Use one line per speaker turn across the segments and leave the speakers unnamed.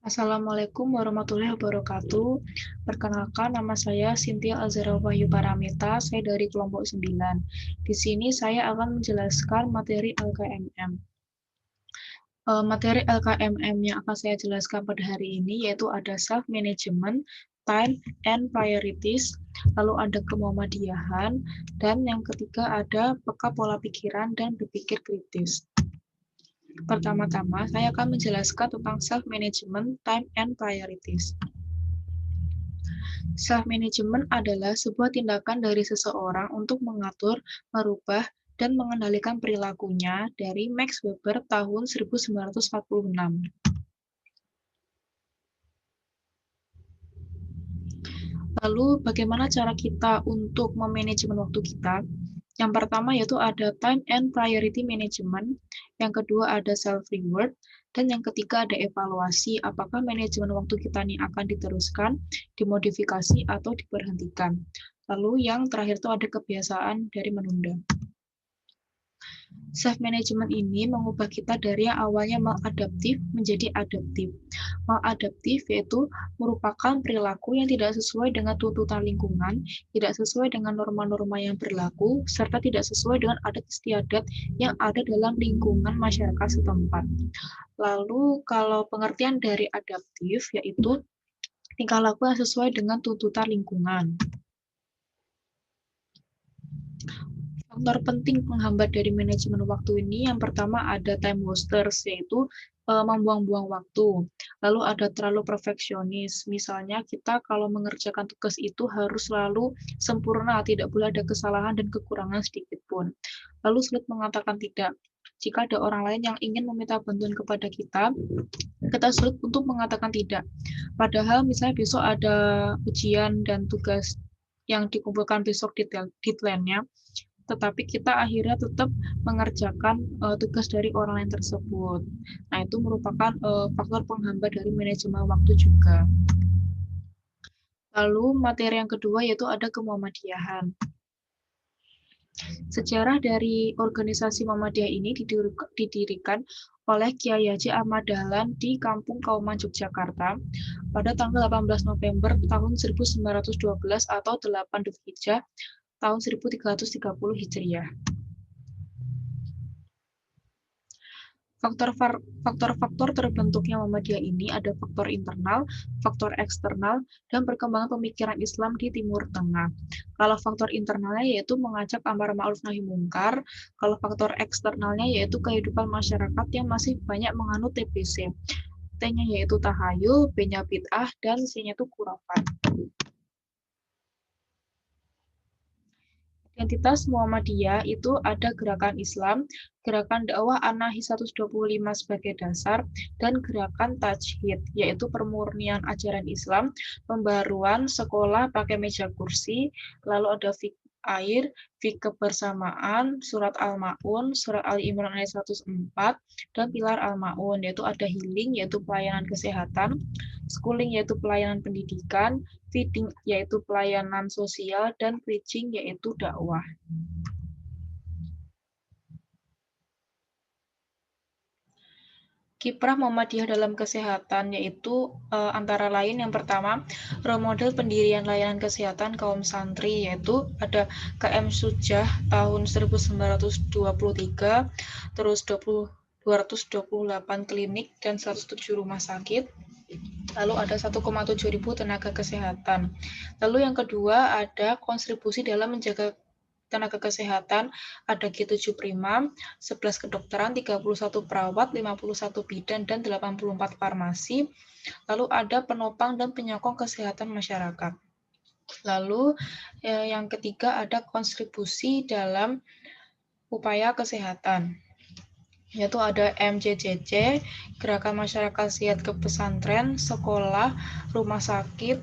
Assalamualaikum warahmatullahi wabarakatuh. Perkenalkan, nama saya Cynthia Azhara Wahyu Paramita, saya dari kelompok 9. Di sini saya akan menjelaskan materi LKMM. Materi LKMM yang akan saya jelaskan pada hari ini yaitu ada self-management, time, and priorities, lalu ada kemuhamadiyahan, dan yang ketiga ada peka pola pikiran dan berpikir kritis. Pertama-tama, saya akan menjelaskan tentang self-management, time, and priorities. Self-management adalah sebuah tindakan dari seseorang untuk mengatur, merubah, dan mengendalikan perilakunya dari Max Weber tahun 1946. Lalu, bagaimana cara kita untuk memanajemen waktu kita? Yang pertama yaitu ada time and priority management, yang kedua ada self-reward, dan yang ketiga ada evaluasi apakah manajemen waktu kita ini akan diteruskan, dimodifikasi, atau diberhentikan. Lalu yang terakhir itu ada kebiasaan dari menunda. Self-management ini mengubah kita dari yang awalnya maladaptif menjadi adaptif. Maladaptif yaitu merupakan perilaku yang tidak sesuai dengan tuntutan lingkungan, tidak sesuai dengan norma-norma yang berlaku, serta tidak sesuai dengan adat istiadat yang ada dalam lingkungan masyarakat setempat. Lalu kalau pengertian dari adaptif yaitu tingkah laku yang sesuai dengan tuntutan lingkungan. Faktor penting penghambat dari manajemen waktu ini yang pertama ada time wasters, yaitu membuang-buang waktu. Lalu ada terlalu perfeksionis, misalnya kita kalau mengerjakan tugas itu harus selalu sempurna, tidak boleh ada kesalahan dan kekurangan sedikit pun. Lalu sulit mengatakan tidak. Jika ada orang lain yang ingin meminta bantuan kepada kita sulit untuk mengatakan tidak. Padahal misalnya besok ada ujian dan tugas yang dikumpulkan besok deadline-nya, tetapi kita akhirnya tetap mengerjakan tugas dari orang lain tersebut. Nah, itu merupakan faktor penghambat dari manajemen waktu juga. Lalu materi yang kedua yaitu ada kemuhamadiyahan. Sejarah dari organisasi Muhammadiyah ini didirikan oleh Kiai Haji Ahmad Dahlan di Kampung Kauman, Yogyakarta pada tanggal 18 November tahun 1912 atau 8 Dzulhijjah tahun 1330 Hijriah. Faktor-faktor terbentuknya Muhammadiyah ini ada faktor internal, faktor eksternal, dan perkembangan pemikiran Islam di Timur Tengah. Kalau faktor internalnya yaitu mengajak amar ma'ruf nahi mungkar, kalau faktor eksternalnya yaitu kehidupan masyarakat yang masih banyak menganut TBC. T-nya yaitu tahayul, B-nya bid'ah, dan C-nya itu khurafat. Identitas Muhammadiyah itu ada gerakan Islam, gerakan dakwah An-Nahi 125 sebagai dasar, dan gerakan Tajhid, yaitu pemurnian ajaran Islam, pembaruan sekolah pakai meja kursi, lalu ada fikih air, fikih kebersamaan, surat Al-Ma'un, surat Ali Imran ayat 104, dan pilar Al-Ma'un, yaitu ada healing, yaitu pelayanan kesehatan, schooling, yaitu pelayanan pendidikan, feeding, yaitu pelayanan sosial, dan preaching, yaitu dakwah. Kiprah Muhammadiyah dalam kesehatan yaitu antara lain yang pertama role model pendirian layanan kesehatan kaum santri yaitu ada KM Sujah tahun 1923, terus 228 klinik dan 107 rumah sakit. Lalu ada 1,7 ribu tenaga kesehatan. Lalu yang kedua ada kontribusi dalam menjaga tenaga kesehatan, ada G7 Prima, 11 kedokteran, 31 perawat, 51 bidan, dan 84 farmasi. Lalu ada penopang dan penyokong kesehatan masyarakat. Lalu yang ketiga ada kontribusi dalam upaya kesehatan, yaitu ada MJJC, Gerakan Masyarakat Sehat ke Pesantren, sekolah, rumah sakit,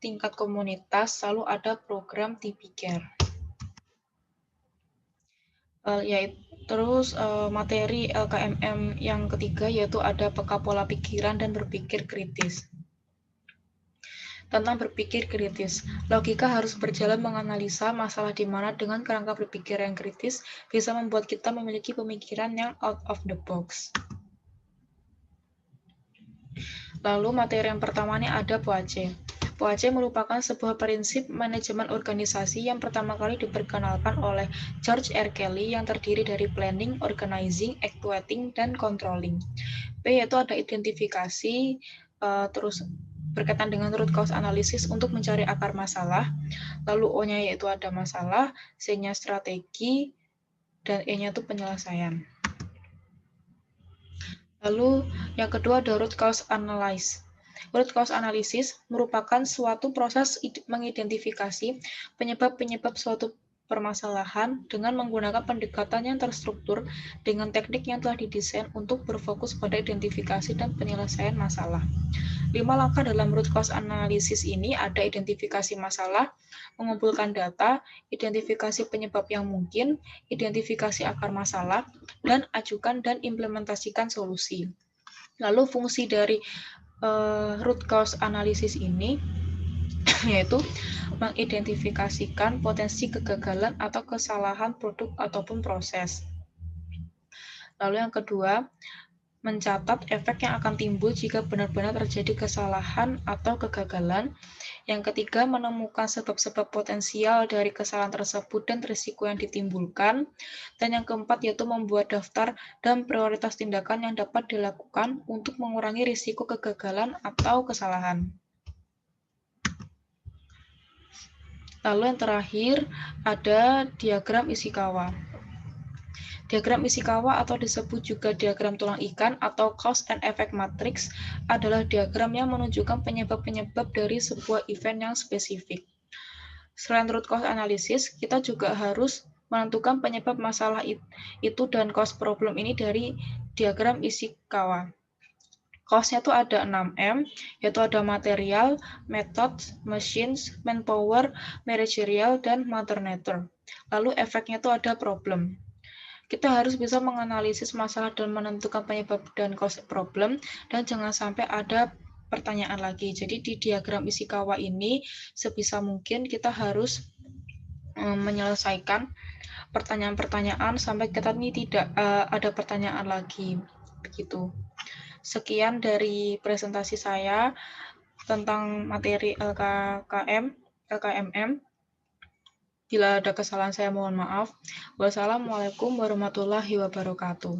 tingkat komunitas, lalu ada program TB Care. Yaitu terus materi LKMM yang ketiga yaitu ada peka pola pikiran dan berpikir kritis. Tentang berpikir kritis, logika harus berjalan menganalisa masalah di mana dengan kerangka berpikir yang kritis bisa membuat kita memiliki pemikiran yang out of the box. Lalu materi yang pertama ini ada POAC. POAC merupakan sebuah prinsip manajemen organisasi yang pertama kali diperkenalkan oleh George R. Kelly yang terdiri dari planning, organizing, actuating, dan controlling. P yaitu ada identifikasi, terus berkaitan dengan root cause analysis untuk mencari akar masalah. Lalu O-nya yaitu ada masalah, C-nya strategi, dan E-nya itu penyelesaian. Lalu yang kedua ada root cause analysis. Root cause analysis merupakan suatu proses mengidentifikasi penyebab-penyebab suatu permasalahan dengan menggunakan pendekatan yang terstruktur dengan teknik yang telah didesain untuk berfokus pada identifikasi dan penyelesaian masalah. 5 langkah dalam root cause analysis ini ada identifikasi masalah, mengumpulkan data, identifikasi penyebab yang mungkin, identifikasi akar masalah, dan ajukan dan implementasikan solusi. Lalu fungsi dari root cause analysis ini yaitu mengidentifikasikan potensi kegagalan atau kesalahan produk ataupun proses. Lalu yang kedua, mencatat efek yang akan timbul jika benar-benar terjadi kesalahan atau kegagalan. Yang ketiga, menemukan sebab-sebab potensial dari kesalahan tersebut dan risiko yang ditimbulkan. Dan yang keempat, yaitu membuat daftar dan prioritas tindakan yang dapat dilakukan untuk mengurangi risiko kegagalan atau kesalahan. Lalu yang terakhir, ada diagram Ishikawa. Diagram Ishikawa atau disebut juga diagram tulang ikan atau cause and effect matrix adalah diagram yang menunjukkan penyebab-penyebab dari sebuah event yang spesifik. Selain root cause analysis, kita juga harus menentukan penyebab masalah itu dan cause problem ini dari diagram Ishikawa. Cause-nya itu ada 6M, yaitu ada material, method, machines, manpower, managerial, dan mother nature. Lalu efeknya itu ada problem. Kita harus bisa menganalisis masalah dan menentukan penyebab dan cause problem, dan jangan sampai ada pertanyaan lagi. Jadi di diagram Ishikawa ini sebisa mungkin kita harus menyelesaikan pertanyaan-pertanyaan sampai kita ini tidak ada pertanyaan lagi. Begitu. Sekian dari presentasi saya tentang materi LKMM. Bila ada kesalahan saya mohon maaf. Wassalamualaikum warahmatullahi wabarakatuh.